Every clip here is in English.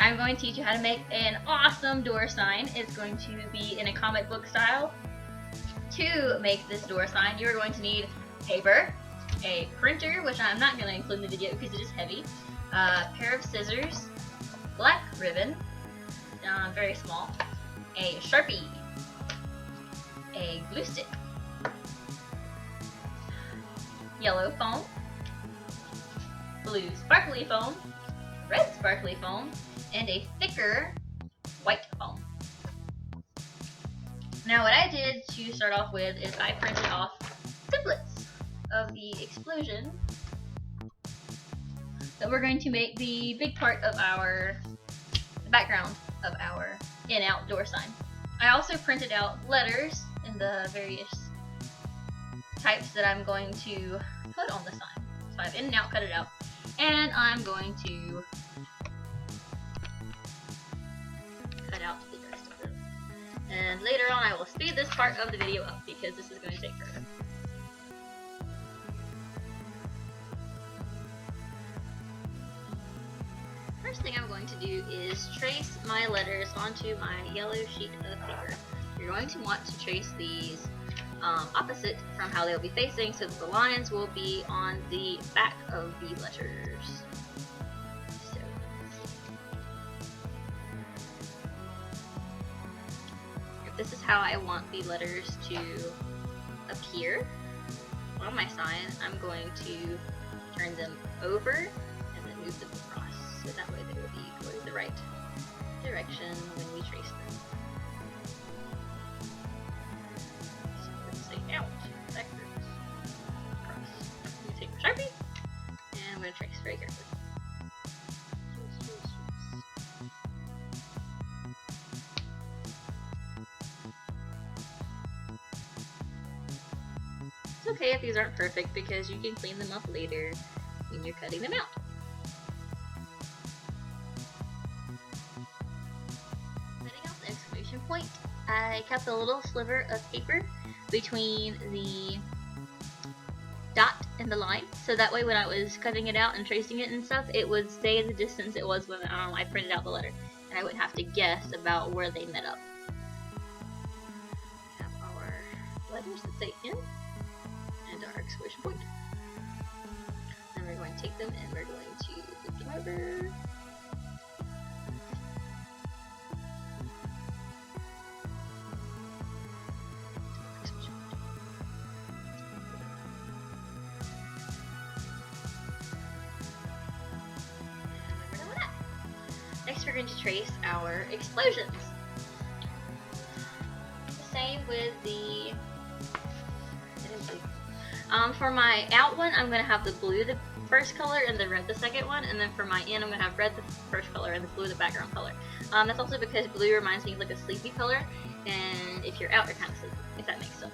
I'm going to teach you how to make an awesome door sign. It's going to be in a comic book style. To make this door sign, you're going to need paper, a printer, which I'm not going to include in the video because it is heavy, a pair of scissors, black ribbon, very small, a Sharpie, a glue stick, yellow foam, blue sparkly foam, red sparkly foam, and a thicker white foam. Now what I did to start off with is I printed off templates of the explosion that we're going to make the big part of the background of our in-out door sign. I also printed out letters in the various types that I'm going to put on the sign. So I've in and out cut it out, and I'm going to cut out the rest of it. And later on I will speed this part of the video up because this is going to take forever. First thing I'm going to do is trace my letters onto my yellow sheet of paper. You're going to want to trace these opposite from how they'll be facing, so that the lines will be on the back of the letters. So, if this is how I want the letters to appear on my sign, I'm going to turn them over and then move them across. So that way they will be going the right direction when we trace them. So let's say out, backwards, across. I'm going to take my Sharpie, and I'm going to trace very carefully. It's okay if these aren't perfect because you can clean them up later when you're cutting them out. Point, I kept a little sliver of paper between the dot and the line, so that way when I was cutting it out and tracing it and stuff, it would stay the distance it was when I printed out the letter, and I wouldn't have to guess about where they met up. We have our letters that say in and our exclamation point. And we're going to take them and we're going to flip them over. Next we're going to trace our explosions. Same with the for my out one, I'm going to have the blue the first color and the red the second one, and then for my in, I'm going to have red the first color and the blue the background color. That's also because blue reminds me of like a sleepy color, and if you're out, you're kind of sleepy, if that makes sense.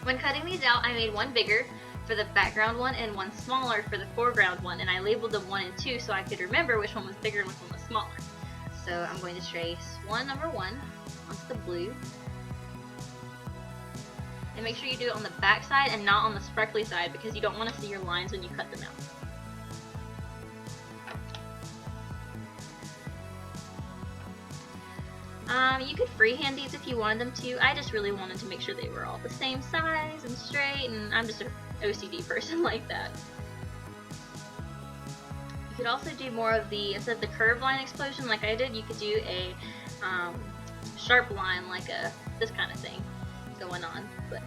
When cutting these out, I made one bigger for the background one and one smaller for the foreground one, and I labeled them 1 and 2 so I could remember which one was bigger and which one was smaller. So I'm going to trace number 1 onto the blue, and make sure you do it on the back side and not on the sparkly side because you don't want to see your lines when you cut them out. You could freehand these if you wanted them to. I just really wanted to make sure they were all the same size and straight, and I'm just an OCD person like that. You could also do more of the, instead of the curved line explosion like I did, you could do a sharp line like this kind of thing going on. But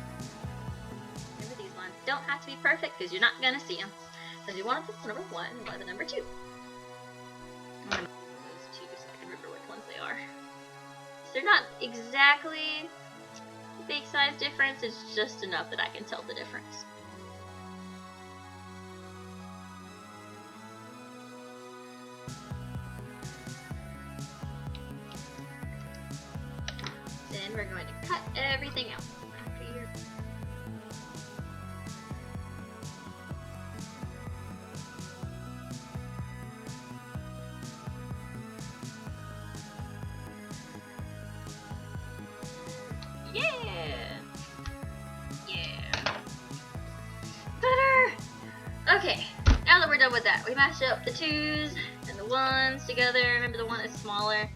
remember, these lines don't have to be perfect because you're not going to see them. So do one of the number 1 and one of the number 2. I'm going to those 2 so I can remember which ones they are. They're not exactly a big size difference, it's just enough that I can tell the difference. Then we're going to cut everything out. Yeah! Yeah! Better! done with that. We match up the 2s and the 1s together. Remember, the 1 is smaller.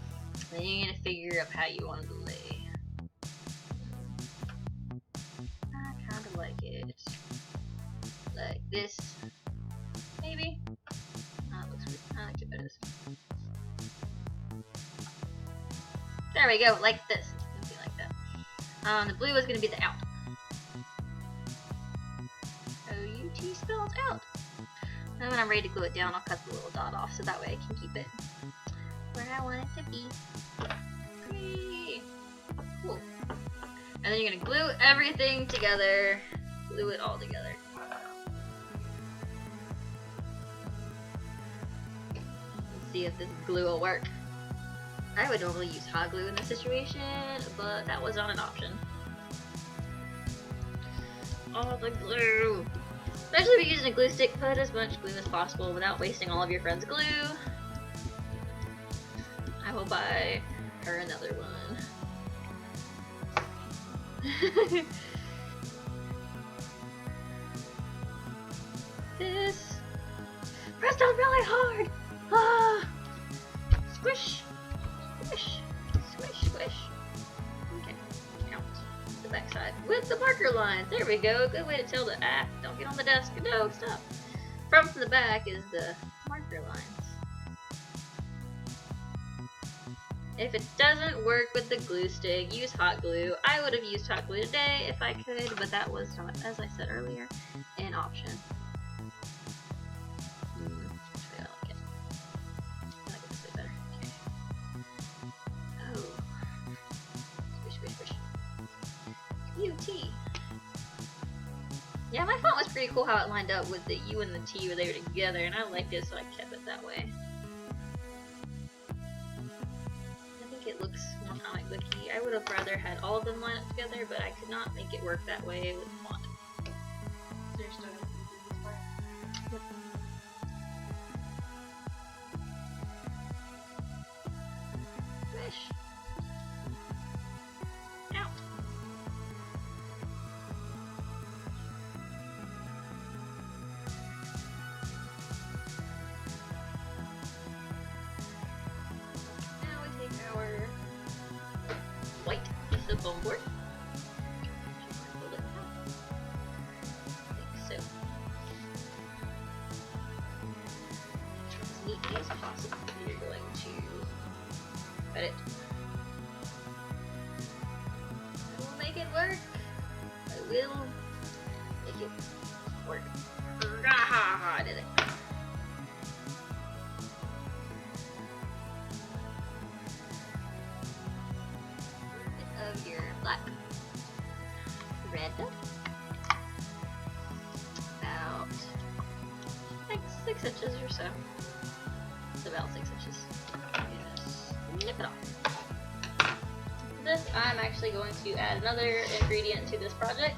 Then you're gonna figure out how you want to lay. I kind of like it like this, maybe. Oh, it looks weird. I like it better this way. There we go, like this. Something like that. The blue is gonna be the out. O-U-T spells out. And when I'm ready to glue it down, I'll cut the little dot off so that way I can keep it where I want it to be. Whee! Cool. And then you're gonna glue everything together. Glue it all together. Let's see if this glue will work. I would normally use hot glue in this situation, but that was not an option. All the glue! Especially if you're using a glue stick, put as much glue as possible without wasting all of your friend's glue. I will buy her another one. This press down really hard. Ah, squish, squish, squish, squish. Okay, count the backside with the marker lines. There we go. Good way to tell the don't get on the desk. No, stop. From the back is the marker lines. If it doesn't work with the glue stick, use hot glue. I would have used hot glue today if I could, but that was not, as I said earlier, an option. I like it. I like it this way better. Okay. Oh. Squish, squish, squish. U-T. Yeah, my font was pretty cool how it lined up with the U and the T where they were together, and I liked it, so I kept it that way. It looks more comic booky. I would have rather had all of them line up together, but I could not make it work that way with the font. Yep. Swish. Out. Our white piece of foam board. Like so. As neatly as possible, you're going to cut it. I will make it work. I will make it work. I did it. Of your black red, about like 6 inches or so. It's about 6 inches. Just nip it off. This, I'm actually going to add another ingredient to this project,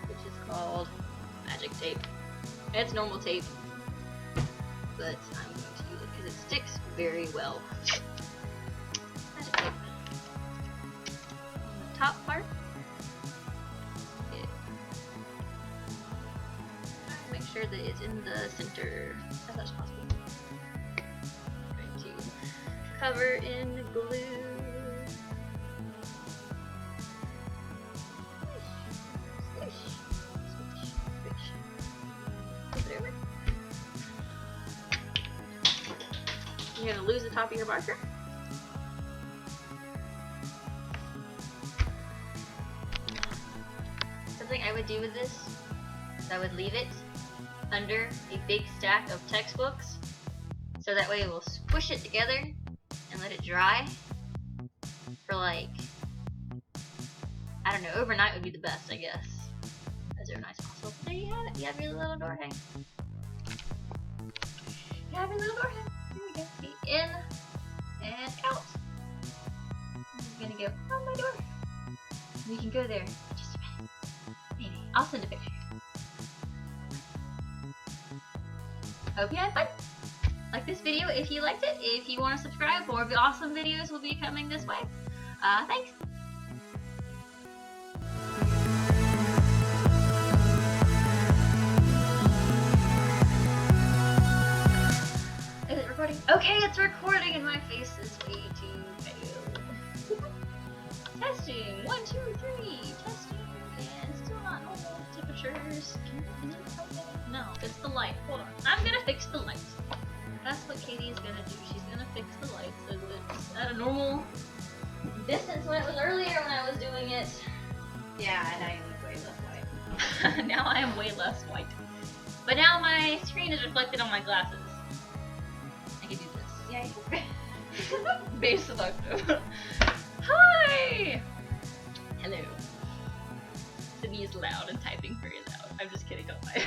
which is called magic tape. It's normal tape, but I'm going to use it because it sticks very well. Magic tape. Top part. Make sure that it's in the center as much as possible. I'm going to cover in glue. Squish, squish, squish. Flip it over. You're gonna lose the top of your marker. Something I would do with this is I would leave it under a big stack of textbooks, so that way we'll squish it together and let it dry for like, I don't know, overnight would be the best, I guess. As they're nice also. There you have it. You have your little door hang. You have your little door hang. Here we go. See, in and out. I'm gonna go on my door. We can go there. I'll send a picture. Hope you had fun. Like this video if you liked it. If you want to subscribe, more awesome videos will be coming this way. Thanks. Okay, it's recording and my face is way too pale. Testing, 1, 2, 3, testing, and still not normal temperatures. Can you tell me? No, it's the light. Hold on, I'm gonna fix the light. That's what Katie is gonna do. She's gonna fix the light so that it's at a normal distance when it was earlier when I was doing it. Yeah, and I look way less white. Now I am way less white. But now my screen is reflected on my glasses. I can do this. Yeah, Base selective. Hi! Hello. Sydney is loud and typing very loud. I'm just kidding, don't lie.